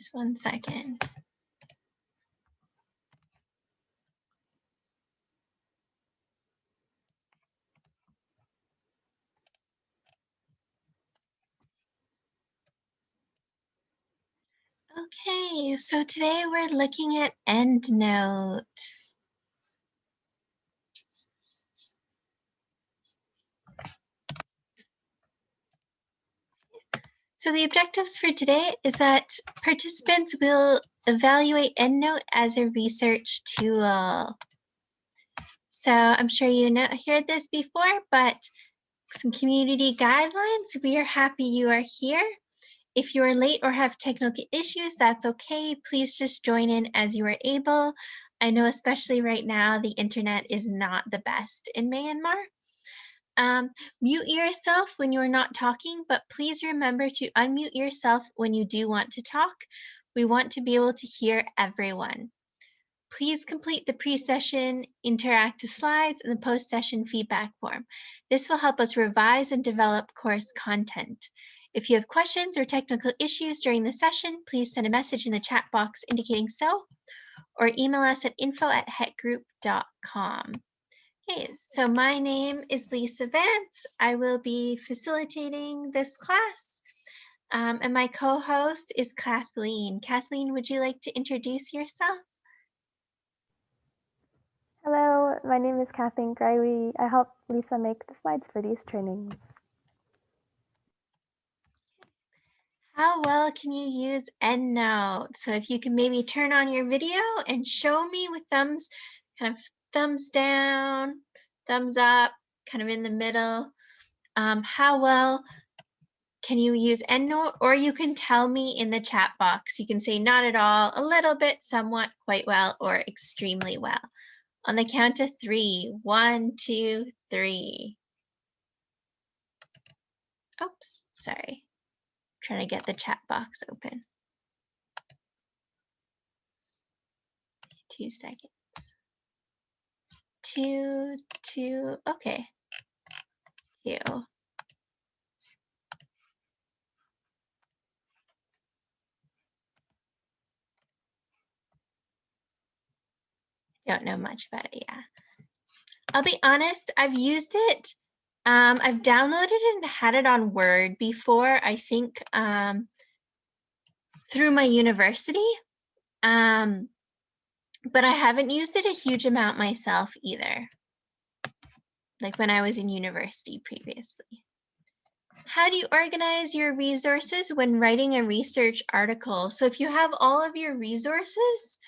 Just 1 second. Okay, so today we're looking at EndNote. So the objectives for today is that participants will evaluate EndNote as a research tool. So I'm sure you heard this before, but some community guidelines. We are happy you are here. If you are late or have technical issues, that's okay. Please just join in as you are able. I know especially right now, the internet is not the best in Myanmar. Mute yourself when you're not talking, but please remember to unmute yourself when you do want to talk. We want to be able to hear everyone. Please complete the pre-session interactive slides and the post-session feedback form. This will help us revise and develop course content. If you have questions or technical issues during the session, please send a message in the chat box indicating so, or email us at info@hettgroup.com. Okay, so my name is Lisa Vance. I will be facilitating this class, and my co-host is Kathleen. Kathleen, would you like to introduce yourself? Hello, my name is Kathleen Griley. I help Lisa make the slides for these trainings. How well can you use EndNote? So if you can maybe turn on your video and show me with thumbs down, thumbs up, kind of in the middle. How well can you use EndNote? Or you can tell me in the chat box. You can say not at all, a little bit, somewhat, quite well, or extremely well. On the count of 3, 1, 2, 3. Oops, sorry. Trying to get the chat box open. 2 seconds. 2, okay. 2. Don't know much about it, yeah. I'll be honest, I've used it. I've downloaded it and had it on Word before, I think through my university. But I haven't used it a huge amount myself either, like when I was in university previously. How do you organize your resources when writing a research article? So if you have all of your resources,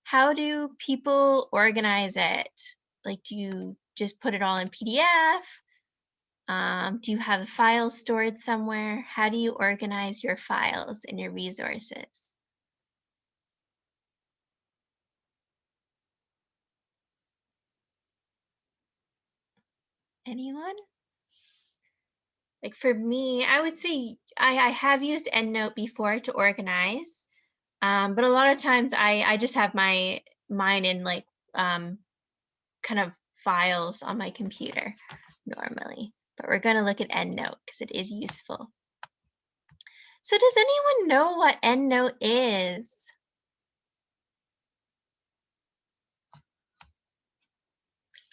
how do people organize it? Like, do you just put it all in PDF? Do you have the files stored somewhere? How do you organize your files and your resources? Anyone? Like for me, I would say I have used EndNote before to organize, but a lot of times I just have mine in like kind of files on my computer normally. But we're going to look at EndNote because it is useful. So does anyone know what EndNote is?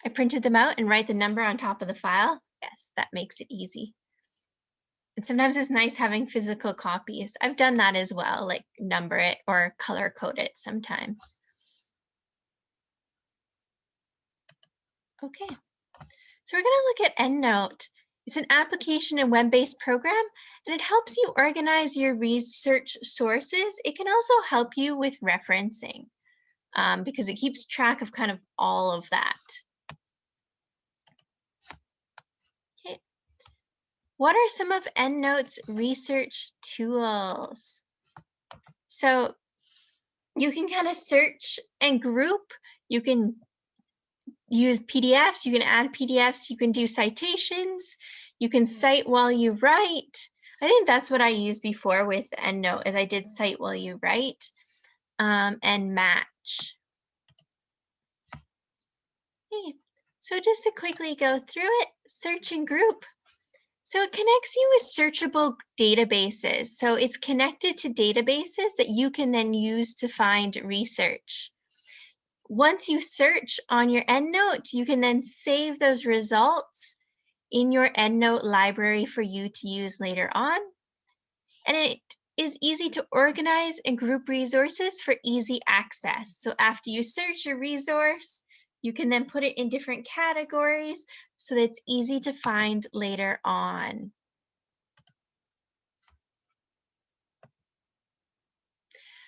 I printed them out and write the number on top of the file. Yes, that makes it easy. And sometimes it's nice having physical copies. I've done that as well, like number it or color code it sometimes. Okay, so we're going to look at EndNote. It's an application and web-based program, and it helps you organize your research sources. It can also help you with referencing because it keeps track of kind of all of that. Okay. What are some of EndNote's research tools? So you can kind of search and group. You can use PDFs, you can add PDFs, you can do citations, you can cite while you write. I think that's what I used before with EndNote, is I did cite while you write and match. Okay. So just to quickly go through it, search and group. So it connects you with searchable databases. So it's connected to databases that you can then use to find research. Once you search on your EndNote, you can then save those results in your EndNote library for you to use later on. And it is easy to organize and group resources for easy access. So after you search a resource, you can then put it in different categories so that it's easy to find later on.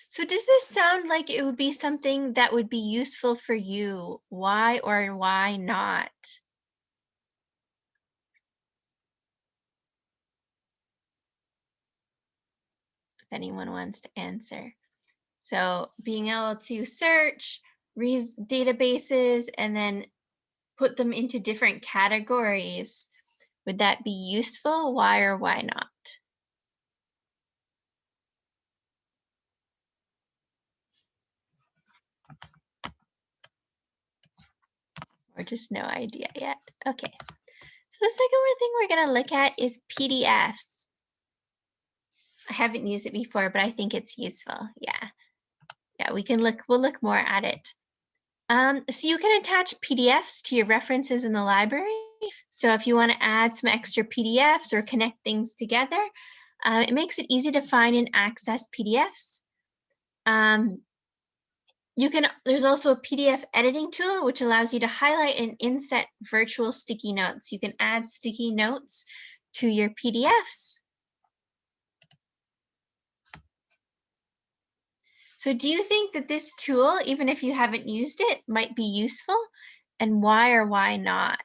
So does this sound like it would be something that would be useful for you? Why or why not? If anyone wants to answer. So being able to search databases and then put them into different categories, would that be useful? Why or why not? Or just no idea yet? Okay. So the second thing we're going to look at is PDFs. I haven't used it before, but I think it's useful. Yeah, we'll look more at it. So you can attach PDFs to your references in the library. So if you want to add some extra PDFs or connect things together, it makes it easy to find and access PDFs. There's also a PDF editing tool, which allows you to highlight and inset virtual sticky notes. You can add sticky notes to your PDFs. So do you think that this tool, even if you haven't used it, might be useful? And why or why not?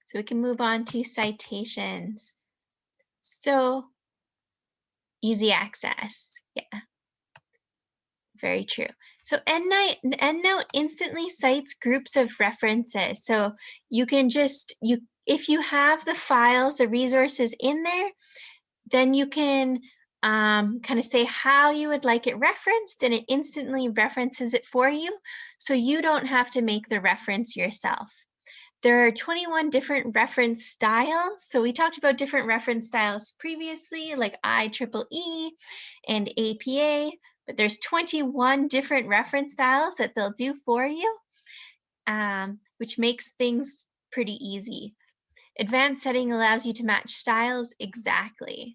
So we can move on to citations. So easy access, yeah, very true. So EndNote instantly cites groups of references. So you can if you have the files, the resources in there, then you can kind of say how you would like it referenced, and it instantly references it for you. So you don't have to make the reference yourself. There are 21 different reference styles. So we talked about different reference styles previously, like IEEE and APA, but there's 21 different reference styles that they'll do for you, which makes things pretty easy. Advanced setting allows you to match styles exactly.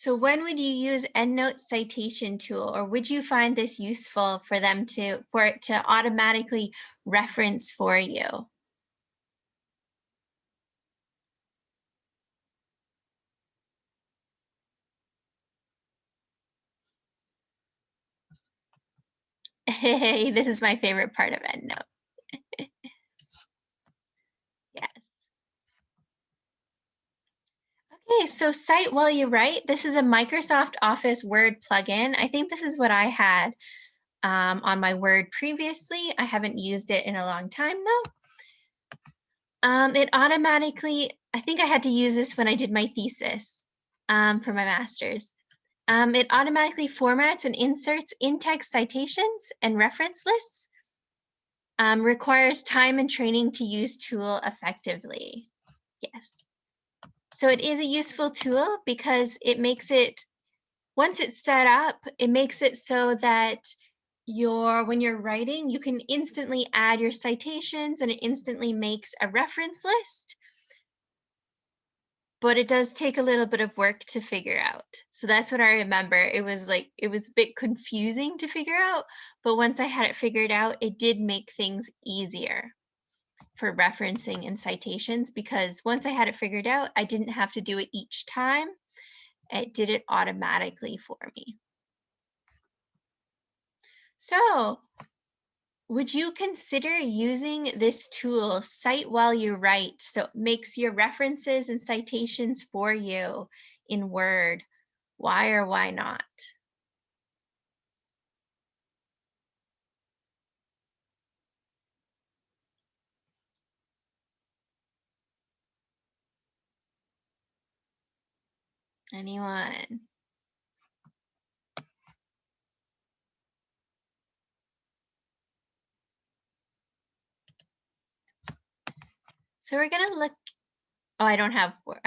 So when would you use EndNote citation tool, or would you find this useful for it to automatically reference for you? Hey, this is my favorite part of EndNote. Yes. Okay, so cite while you write. This is a Microsoft Office Word plugin. I think this is what I had on my Word previously. I haven't used it in a long time though. It automatically, I think I had to use this when I did my thesis for my master's. It automatically formats and inserts in-text citations and reference lists. Requires time and training to use tool effectively. Yes. So it is a useful tool because it makes it, once it's set up, it makes it so that when you're writing, you can instantly add your citations and it instantly makes a reference list. But it does take a little bit of work to figure out. So that's what I remember. It was a bit confusing to figure out, but once I had it figured out, it did make things easier for referencing and citations, because once I had it figured out, I didn't have to do it each time. It did it automatically for me. So would you consider using this tool, Cite While You Write, so it makes your references and citations for you in Word? Why or why not? Anyone? So we're gonna look, oh, I don't have Word.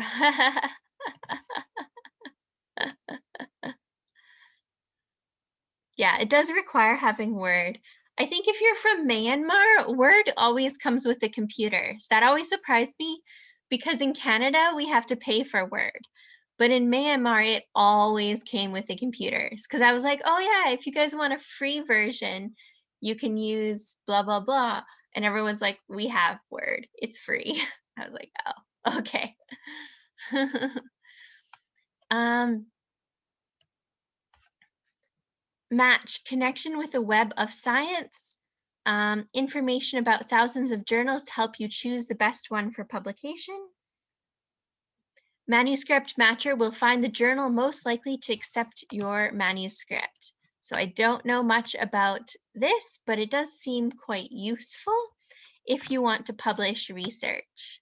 Yeah, it does require having Word. I think if you're from Myanmar, Word always comes with the computers. That always surprised me because in Canada, we have to pay for Word. But in Myanmar, it always came with the computers. Because I was like, oh yeah, if you guys want a free version, you can use blah, blah, blah. And everyone's like, we have Word, it's free. I was like, oh, okay. Match connection with a web of science, information about thousands of journals to help you choose the best one for publication. Manuscript matcher will find the journal most likely to accept your manuscript. So I don't know much about this, but it does seem quite useful if you want to publish research.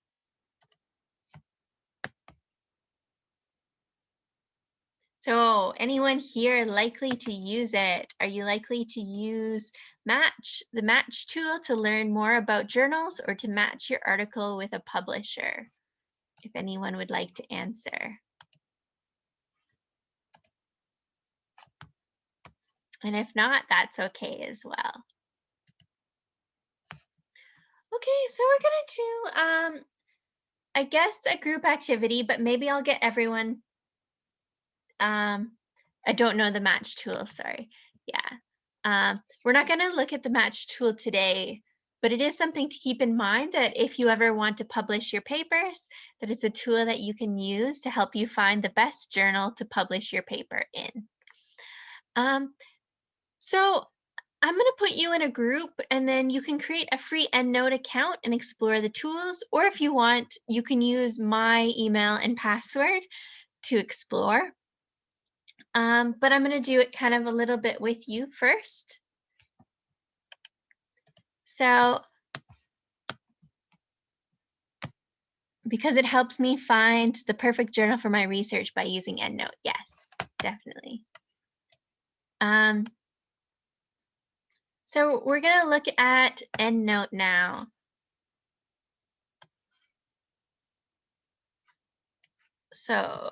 So anyone here likely to use it? Are you likely to use the match tool to learn more about journals or to match your article with a publisher? If anyone would like to answer. And if not, that's okay as well. Okay, so we're gonna do, I guess a group activity, but maybe I'll get everyone. I don't know the match tool, sorry. Yeah, we're not gonna look at the match tool today, but it is something to keep in mind that if you ever want to publish your papers, that it's a tool that you can use to help you find the best journal to publish your paper in. So I'm going to put you in a group and then you can create a free EndNote account and explore the tools. Or if you want, you can use my email and password to explore. But I'm going to do it kind of a little bit with you first. So because it helps me find the perfect journal for my research by using EndNote. Yes, definitely. So we're going to look at EndNote now. So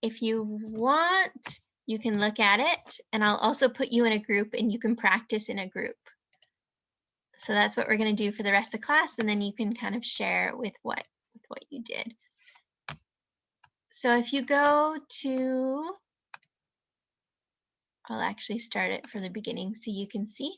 if you want, you can look at it, and I'll also put you in a group and you can practice in a group. So that's what we're going to do for the rest of class, and then you can kind of share with what you did. So if you go to, I'll actually start it from the beginning so you can see.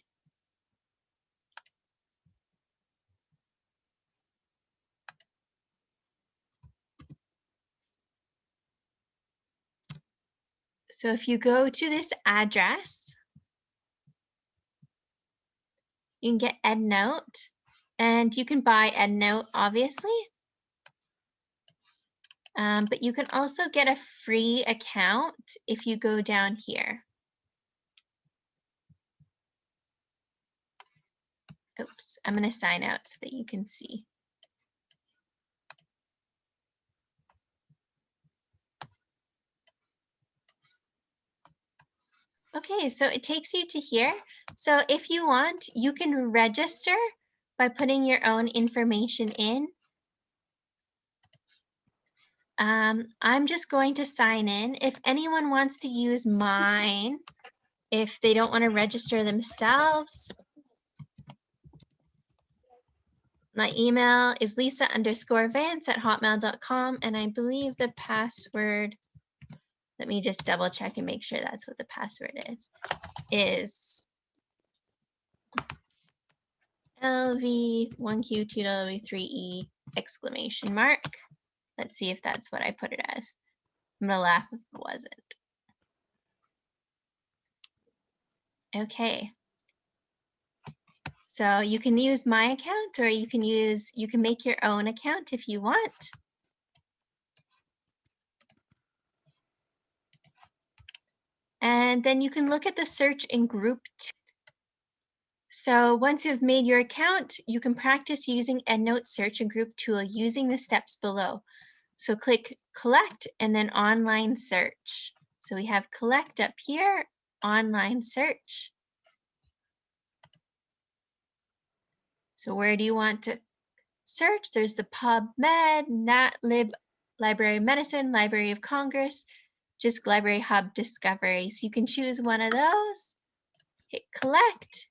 So if you go to this address, you can get EndNote, and you can buy EndNote, obviously. But you can also get a free account if you go down here. Oops, I'm going to sign out so that you can see. Okay, so it takes you to here. So if you want, you can register by putting your own information in. I'm just going to sign in. If anyone wants to use mine, if they don't want to register themselves, my email is lisa_vance@hotmail.com, and I believe the password, let me just double check and make sure that's what the password is LV1Q2W3E exclamation mark. Let's see if that's what I put it as. I'm gonna laugh if it wasn't. Okay. So you can use my account, or you can make your own account if you want. And then you can look at the search in group 2. So once you've made your account, you can practice using EndNote search and group tool using the steps below. So click collect and then online search. So we have collect up here, online search. So where do you want to search? There's the PubMed, NatLib, Library of Medicine, Library of Congress, just Library Hub Discovery. So you can choose one of those, hit collect.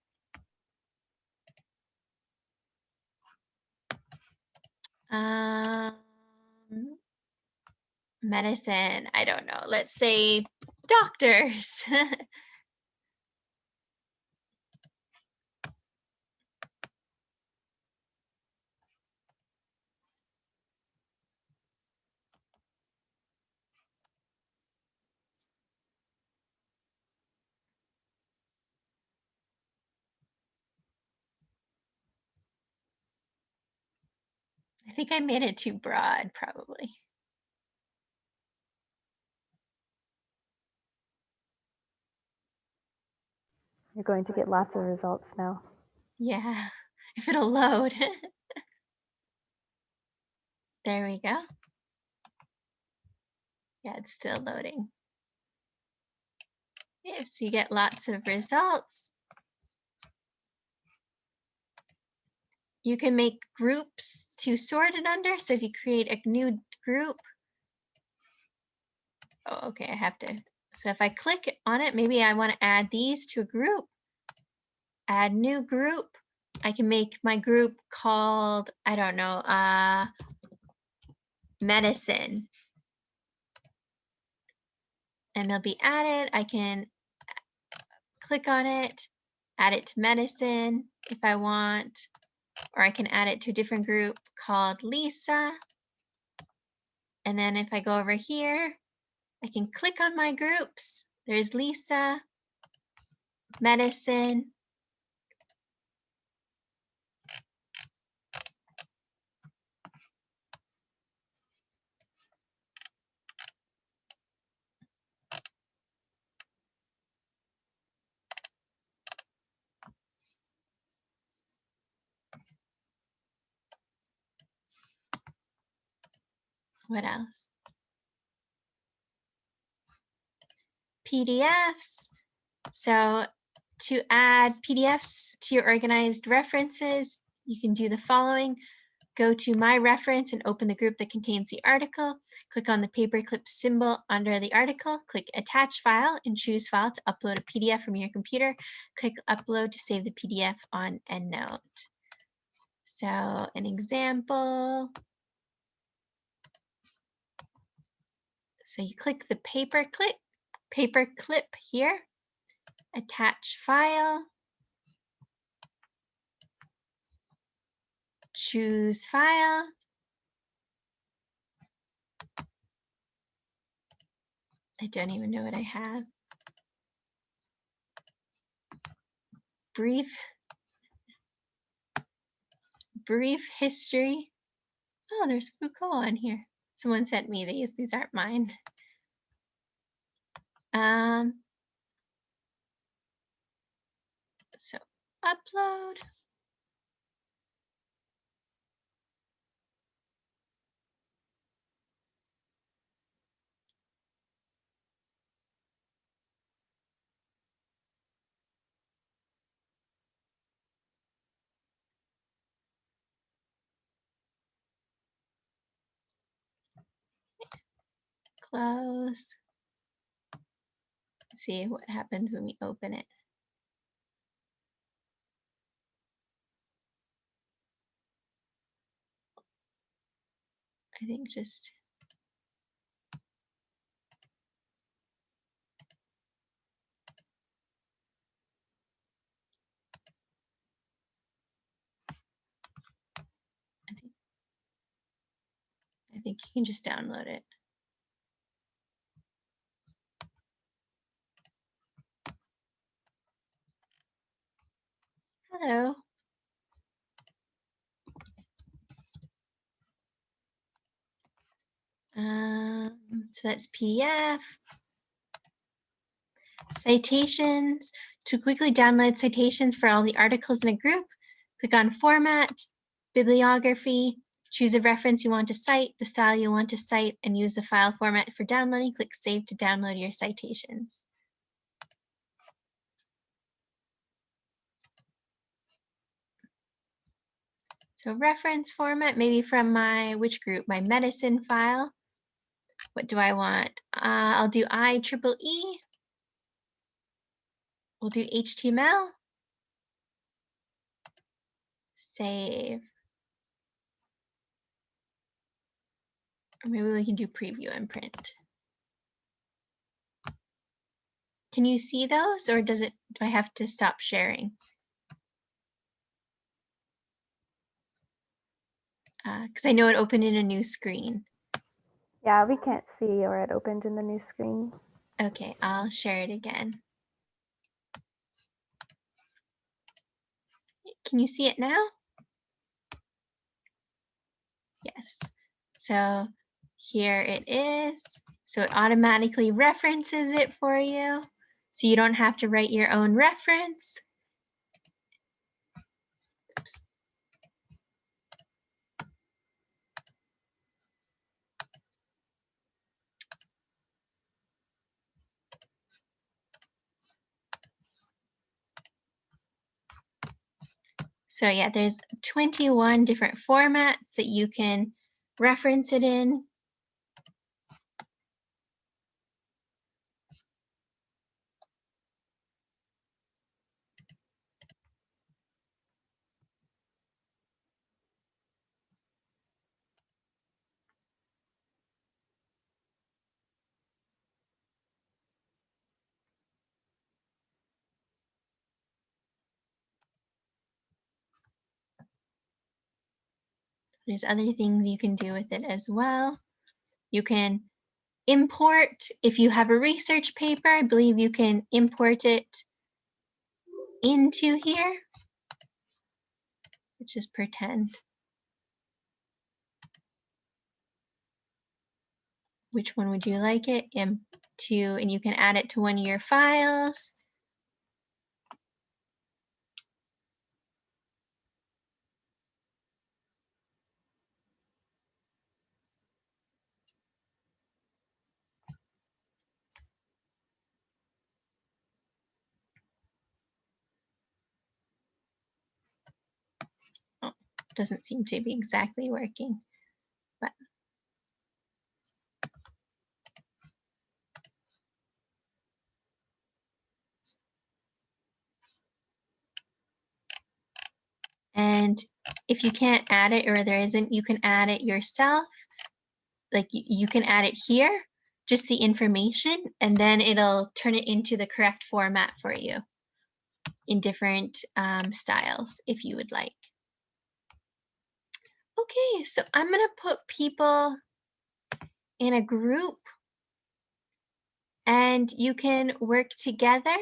Medicine, I don't know, let's say doctors. I think I made it too broad, probably. You're going to get lots of results now. Yeah, if it'll load. There we go. Yeah, it's still loading. Yes, you get lots of results. You can make groups to sort it under. So if you create a new group, oh, okay, I have to. So if I click on it, maybe I want to add these to a group. Add new group. I can make my group called, I don't know, medicine. And they'll be added. I can click on it, add it to medicine if I want, or I can add it to a different group called Lisa. And then if I go over here, I can click on my groups. There's Lisa, medicine. What else? PDFs. So to add PDFs to your organized references, you can do the following. Go to My Reference and open the group that contains the article. Click on the paperclip symbol under the article. Click Attach File and choose File to upload a PDF from your computer. Click Upload to save the PDF on EndNote. So an example. So you click the paperclip here. Attach File. Choose File. I don't even know what I have. Brief history. Oh, there's Foucault on here. Someone sent me these. These aren't mine. So upload. Close. See what happens when we open it. I think just I think you can just download it. Hello. So that's PDF. Citations. To quickly download citations for all the articles in a group, click on Format, Bibliography, Choose a reference you want to cite, the style you want to cite, and use the file format for downloading. Click Save to download your citations. So reference format, maybe from which group? My medicine file. What do I want? I'll do IEEE. We'll do HTML. Save. Or maybe we can do preview and print. Can you see those, or do I have to stop sharing? Because I know it opened in a new screen. Yeah, we can't see or it opened in the new screen. Okay, I'll share it again. Can you see it now? Yes. So here it is. So it automatically references it for you. So you don't have to write your own reference. Oops. So yeah, there's 21 different formats that you can reference it in. There's other things you can do with it as well. You can import, if you have a research paper, I believe you can import it into here. Let's just pretend. Which one would you like it into? And you can add it to one of your files. Oh, doesn't seem to be exactly working, but and if you can't add it or there isn't, you can add it yourself. Like you can add it here, just the information, and then it'll turn it into the correct format for you in different styles if you would like. Okay, so I'm gonna put people in a group and you can work together.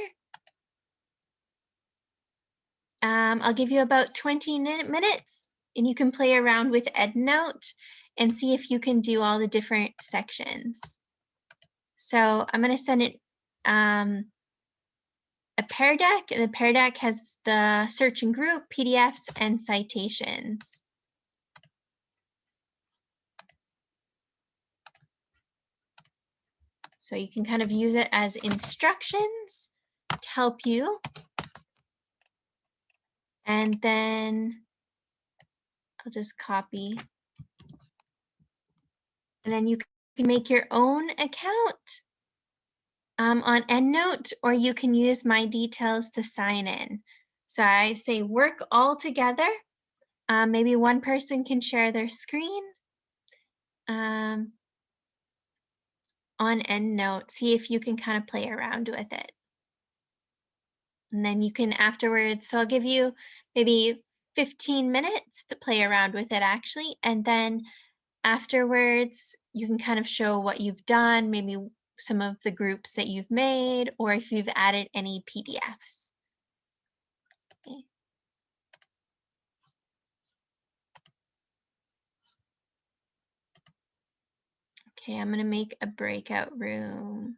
I'll give you about 20 minutes and you can play around with EndNote and see if you can do all the different sections. So I'm going to send it a Pear Deck, and the Pear Deck has the search and group, PDFs, and citations. So you can kind of use it as instructions to help you. And then I'll just copy. And then you can make your own account on EndNote, or you can use my details to sign in. So I say work all together. Maybe one person can share their screen on EndNote. See if you can kind of play around with it. And then you can afterwards, so I'll give you maybe 15 minutes to play around with it actually. And then afterwards, you can kind of show what you've done, maybe some of the groups that you've made, or if you've added any PDFs. Okay. Okay, I'm gonna make a breakout room.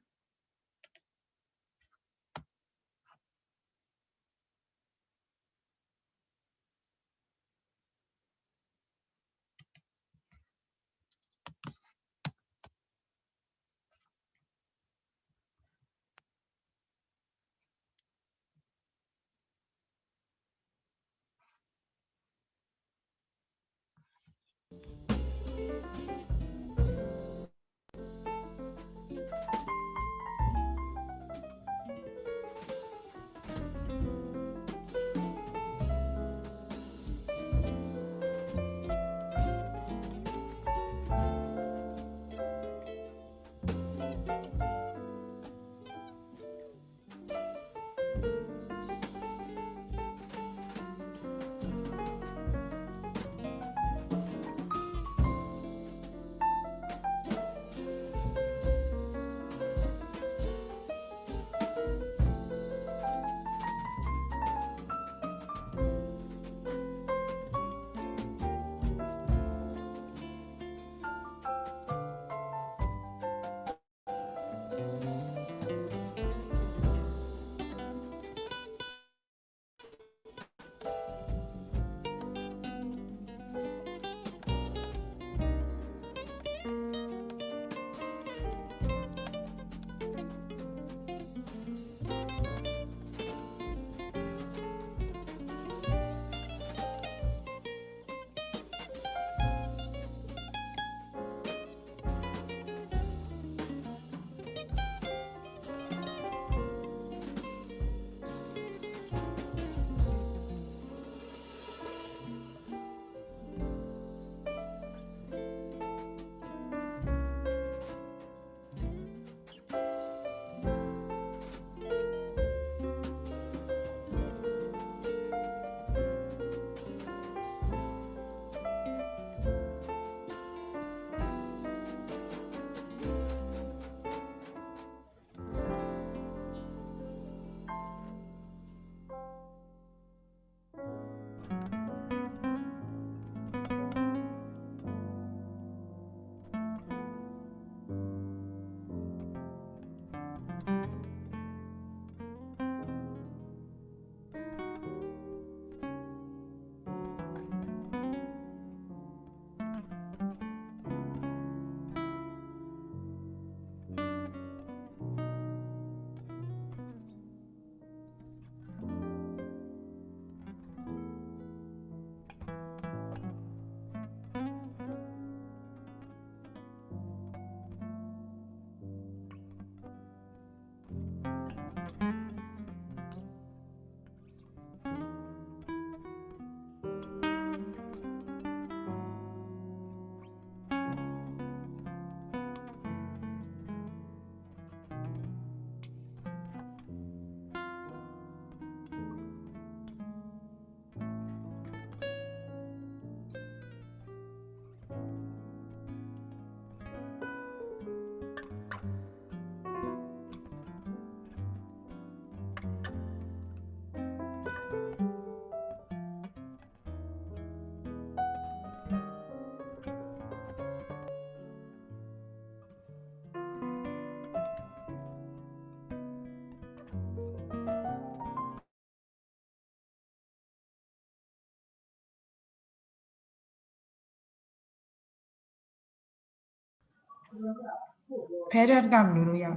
Parrot ကဘယ်လိုလုပ်ရလဲ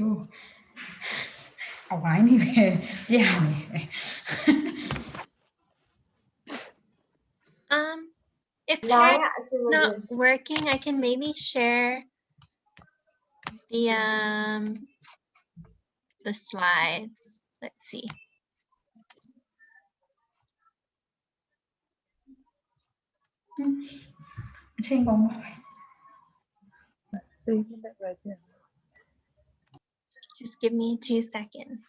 သူအဝိုင်းနေပဲပြနေတယ် If Parrot's not working, I can maybe share the slides. Let's see. အချိန်ကုန်ပါ Just give me 2 seconds.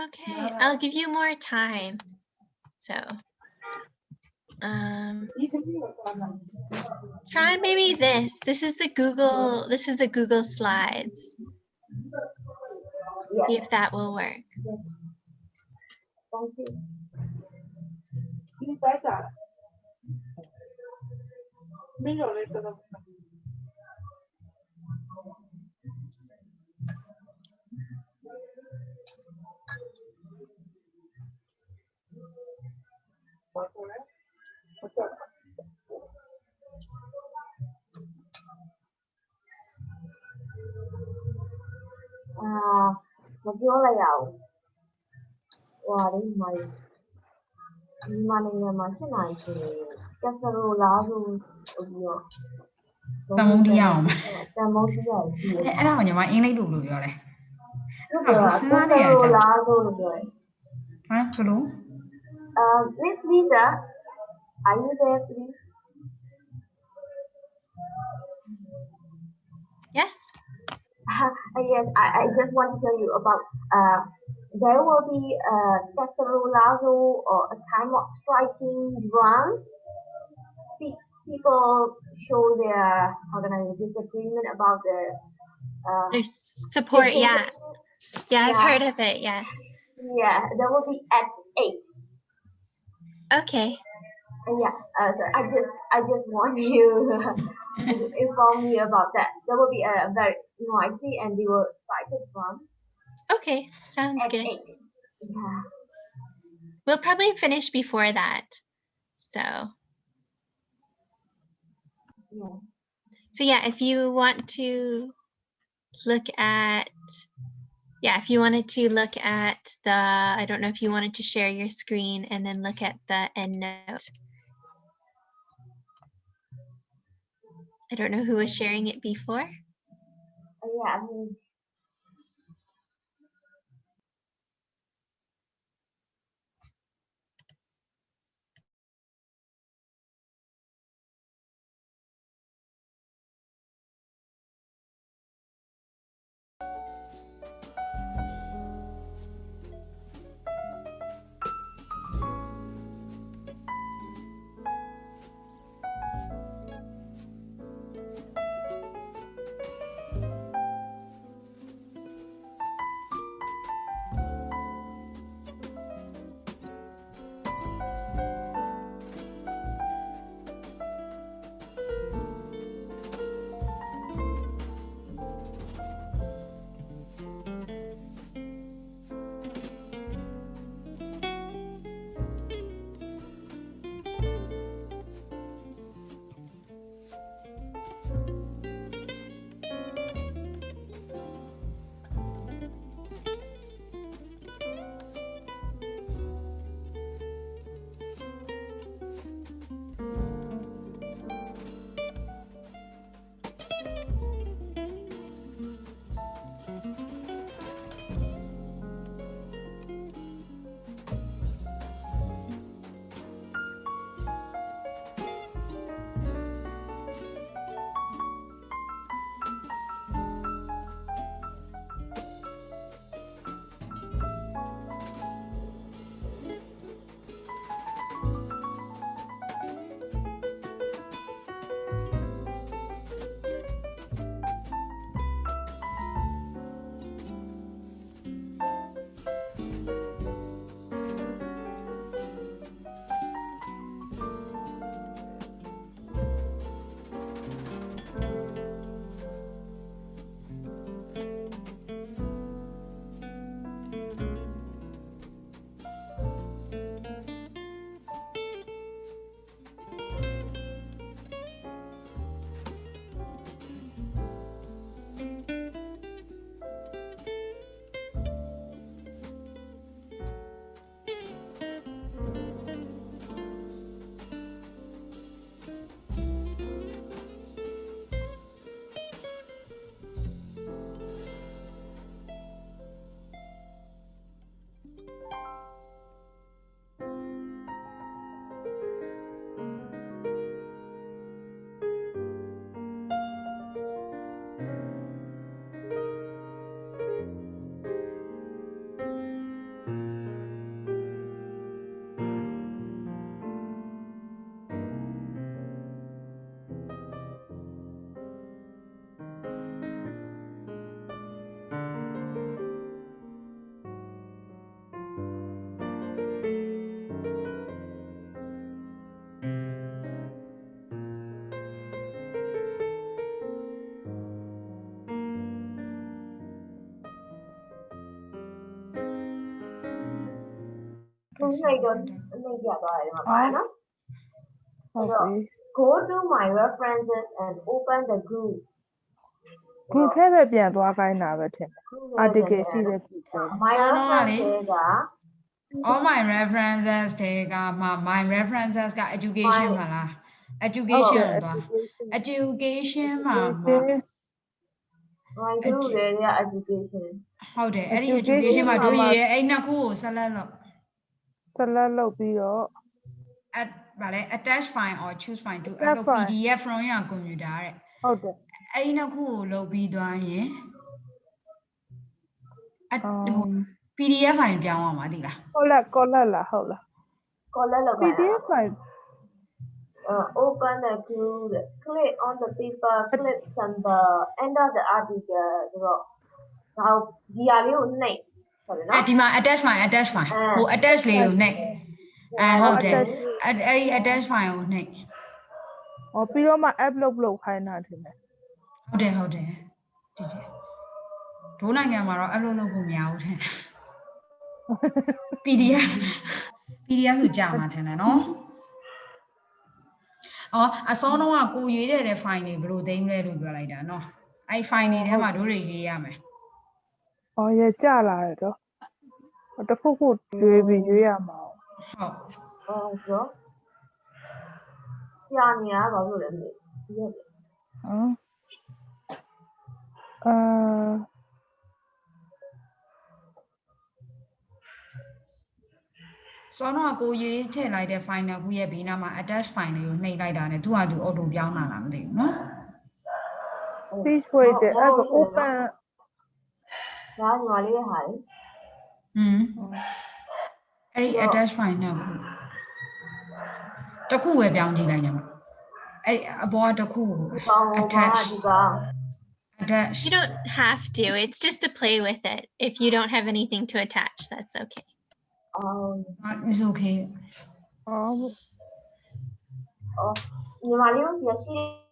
Okay, I'll give you more time. So, try maybe this. This is the Google Slides. See if that will work. Tamondiao.အဲ့ဒါကိုညီမအင်္ဂလိပ်လိုဘယ်လိုပြောလဲအဲ့ဒါစဉ်းစားနေရကြဟမ်ဘယ်လို Miss Lisa, are you there, please? Yes. Yes, I just want to tell you about there will be a cacerolazo or a time of striking drum. People show their disagreement about the There's support, yeah. Yeah, I've heard of it, yes. Yeah, that will be at 8. Okay. Yeah, so I just want you to inform me about that. There will be a very noisy and they will strike the drum. Okay, sounds at good. 8. Yeah. We'll probably finish before that. So. Yeah. So yeah, if you want to look at, if you wanted to look at I don't know if you wanted to share your screen and then look at the EndNote. I don't know who was sharing it before. Yeah, I mean, Go to my references and open the group. group ထဲပဲပြန်သွားခိုင်းတာပဲထင်တယ် article ရှိတဲ့ group ထဲ My ဆောင်းတော့ကလေ references က all my references တွေကမှ my references က education မလား education ကိုသွား education မှာ my group တွေက education ဟုတ်တယ်အဲ့ဒီ education မှာတို့ရည်ရဲ့အဲ့နှစ်ခုကိုဆက်လက်လို့ select လုပ်ပြီးတော့ ဗာလဲ attach file or choose file to upload PDF from your computer တဲ့ ဟုတ်တယ် အဲ့ဒီနှစ်ခုကိုလုပ်ပြီးသွားရင် PDF file ပြောင်းအောင်ပါသိလား collect လားဟုတ်လား collect လုပ် PDF file open the group click on the paper click symbol enter the article ဆိုတော့ဒါဒီဟာလေးကိုနှိပ်ဟုတ်တယ်နော် ဒီမှာ attach file ဟို attach လေးကိုနှိပ်ဟုတ်တယ်အဲ့ဒီ attach file ကိုနှိပ် ပြီးတော့မှ upload လုပ်ခိုင်းတာထင်တယ် ဟုတ်တယ်ဒီဒိုးနိုင်ငံမှာတော့ upload လုပ်ဖို့မရဘူးထင်တယ် PDF ဆိုကြာမှာထင်တယ်နော်အစောတော့ကကိုရွေးတဲ့ file တွေဘယ်လိုသိမ်းလဲလို့ပြောလိုက်တာနော်အဲ့ file တွေထဲမှာတို့တွေရွေးရမယ် ရကြလာတယ်တော့တခုခုရွေးပြီးရွေးရမှာ ဟုတ်ဆိုကြာနေရပါလို့လည်းမသိဘူး စောတော့ကိုရွေးထည့်လိုက်တဲ့ file တစ်ခုရဲ့ဘေးနားမှာ attach file လေးကိုနှိပ်လိုက်တာနဲ့သူ့ဟာသူ auto ပြောင်းလာတာမသိဘူးနော် please wait အဲ့ဒါ open ဒါညီမလေးရဲ့ဟာလေ အဲ့ဒီ attach file နှစ်ခုတစ်ခုပဲပြောင်းကြည့်လိုက်ကြမှာအဲ့အပေါ်တစ်ခု attach You don't have to. It's just to play with it. If you don't have anything to attach, that's okay. It's okay. ညီမလေးတို့ရှိ ဟ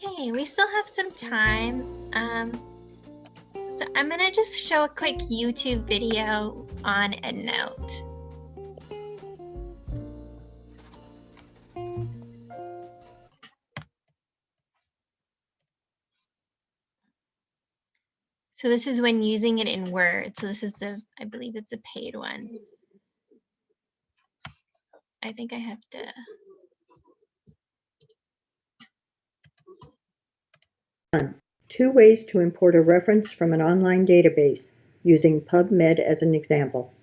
Okay, we still have some time. So I'm gonna just show a quick YouTube video on EndNote. So this is when using it in Word. So this is I believe it's a paid one. I think I have to. Two ways to import a reference from an online database, using PubMed as an example.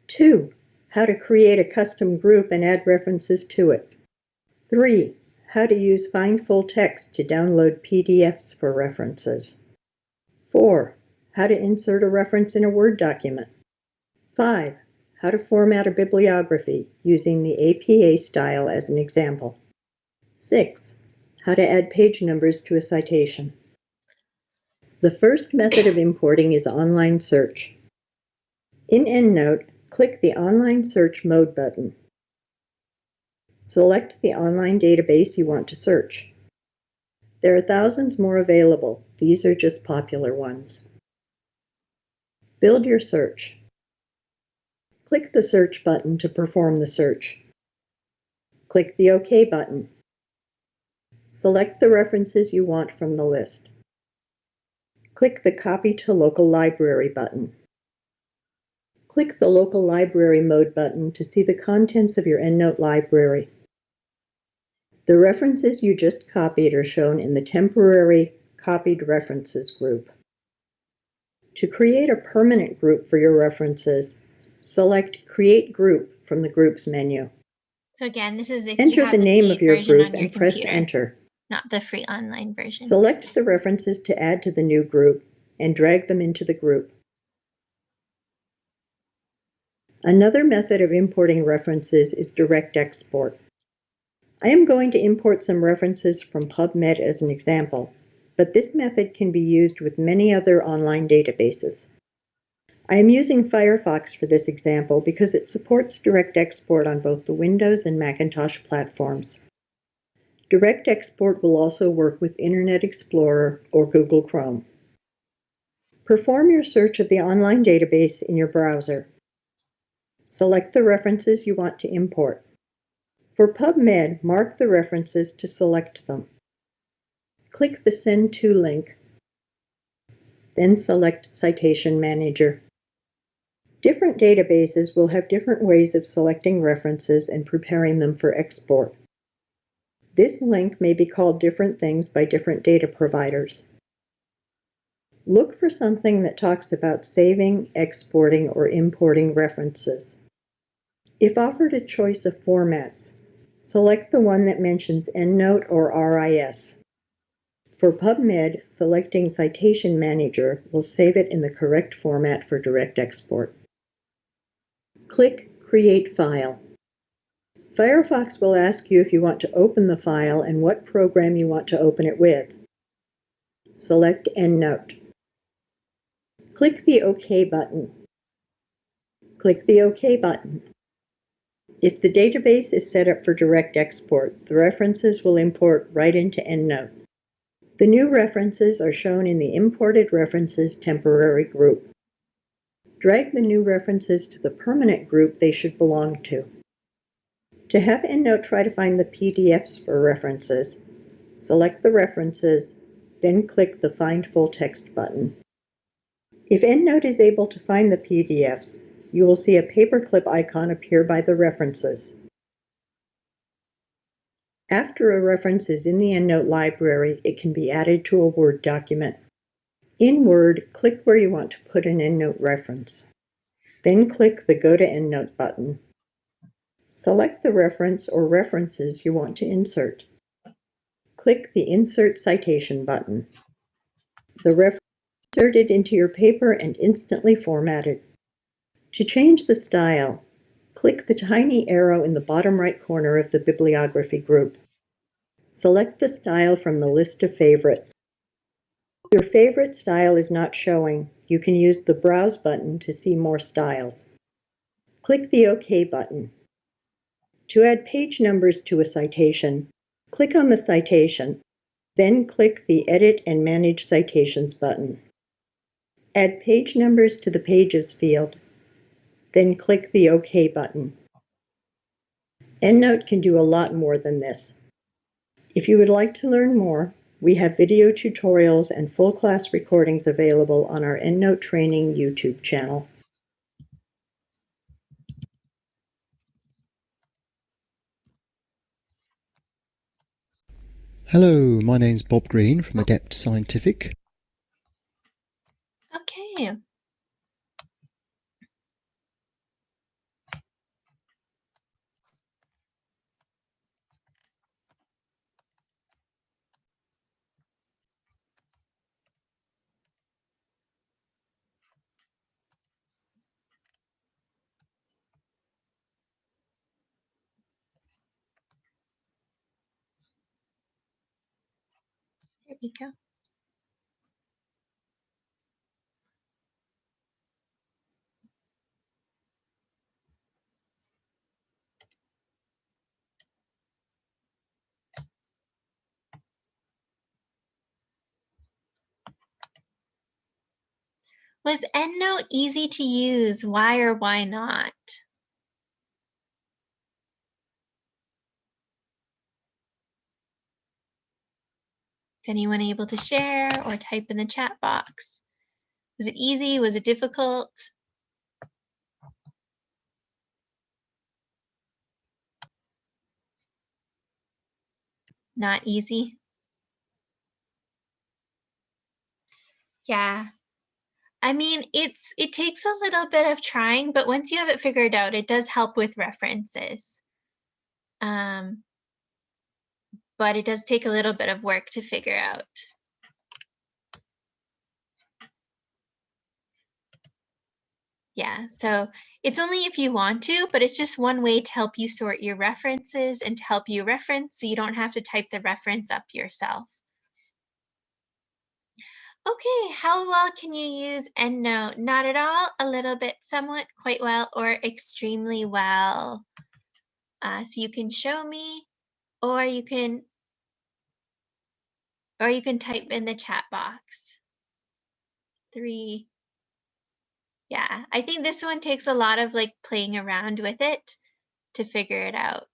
2. How to create a custom group and add references to it. 3. How to use Find Full Text to download PDFs for references. 4. How to insert a reference in a Word document. 5. How to format a bibliography using the APA style as an example. 6. How to add page numbers to a citation. The first method of importing is online search. In EndNote, click the Online Search Mode button. Select the online database you want to search. There are thousands more available. These are just popular ones. Build your search. Click the Search button to perform the search. Click the OK button. Select the references you want from the list. Click the Copy to Local Library button. Click the Local Library Mode button to see the contents of your EndNote library. The references you just copied are shown in the temporary Copied References group. To create a permanent group for your references, select Create Group from the Groups menu. So again, this is if Enter you have the name paid of your version group on your and press computer, Enter. not the free online version. Select the references to add to the new group and drag them into the group. Another method of importing references is direct export. I am going to import some references from PubMed as an example, but this method can be used with many other online databases. I am using Firefox for this example because it supports direct export on both the Windows and Macintosh platforms. Direct export will also work with Internet Explorer or Google Chrome. Perform your search of the online database in your browser. Select the references you want to import. For PubMed, mark the references to select them. Click the Send To link, then select Citation Manager. Different databases will have different ways of selecting references and preparing them for export. This link may be called different things by different data providers. Look for something that talks about saving, exporting, or importing references. If offered a choice of formats, select the one that mentions EndNote or RIS. For PubMed, selecting Citation Manager will save it in the correct format for direct export. Click Create File. Firefox will ask you if you want to open the file and what program you want to open it with. Select EndNote. Click the OK button. Click the OK button. If the database is set up for direct export, the references will import right into EndNote. The new references are shown in the Imported References temporary group. Drag the new references to the permanent group they should belong to. To have EndNote try to find the PDFs for references, select the references, then click the Find Full Text button. If EndNote is able to find the PDFs, you will see a paperclip icon appear by the references. After a reference is in the EndNote library, it can be added to a Word document. In Word, click where you want to put an EndNote reference. Then click the Go to EndNote button. Select the reference or references you want to insert. Click the Insert Citation button. The reference is inserted into your paper and instantly formatted. To change the style, click the tiny arrow in the bottom right corner of the bibliography group. Select the style from the list of favorites. If your favorite style is not showing, you can use the Browse button to see more styles. Click the OK button. To add page numbers to a citation, click on the citation, Then click the Edit and Manage Citations button. Add page numbers to the Pages field, then click the OK button. EndNote can do a lot more than this. If you would like to learn more, we have video tutorials and full class recordings available on our EndNote Training YouTube channel. Hello, my name's Bob Green from Adept Scientific. Okay. Here we go. Was EndNote easy to use? Why or why not? Is anyone able to share or type in the chat box? Was it easy? Was it difficult? Not easy? Yeah. I mean, it takes a little bit of trying, but once you have it figured out, it does help with references. But it does take a little bit of work to figure out. Yeah, so it's only if you want to, but it's just one way to help you sort your references and to help you reference so you don't have to type the reference up yourself. Okay, how well can you use EndNote? Not at all, a little bit, somewhat, quite well, or extremely well. So you can show me, or you can type in the chat box. 3. Yeah, I think this one takes a lot of like playing around with it to figure it out.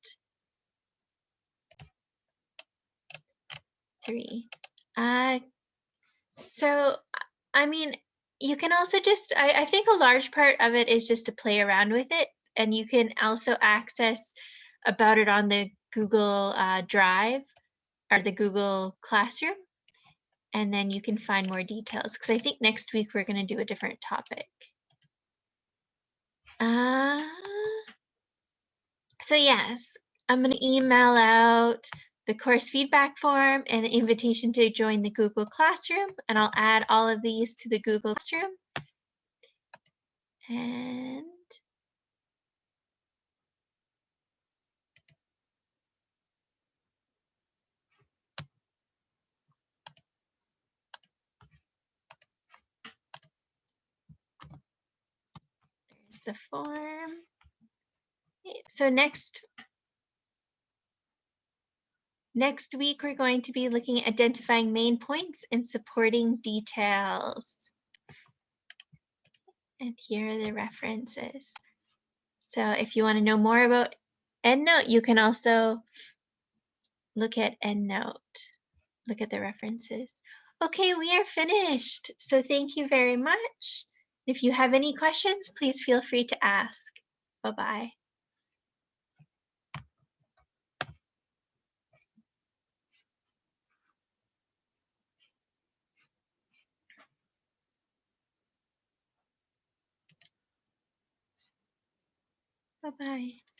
3. So, I mean, you can also just, I think a large part of it is just to play around with it. And you can also access about it on the Google Drive or the Google Classroom. And then you can find more details because I think next week we're going to do a different topic. So yes, I'm going to email out the course feedback form and an invitation to join the Google Classroom, and I'll add all of these to the Google Classroom. And there's the form. So next week, we're going to be looking at identifying main points and supporting details. And here are the references. So if you want to know more about EndNote, you can also look at EndNote. Look at the references. Okay, we are finished. So thank you very much. If you have any questions, please feel free to ask. Bye-bye. Bye-bye.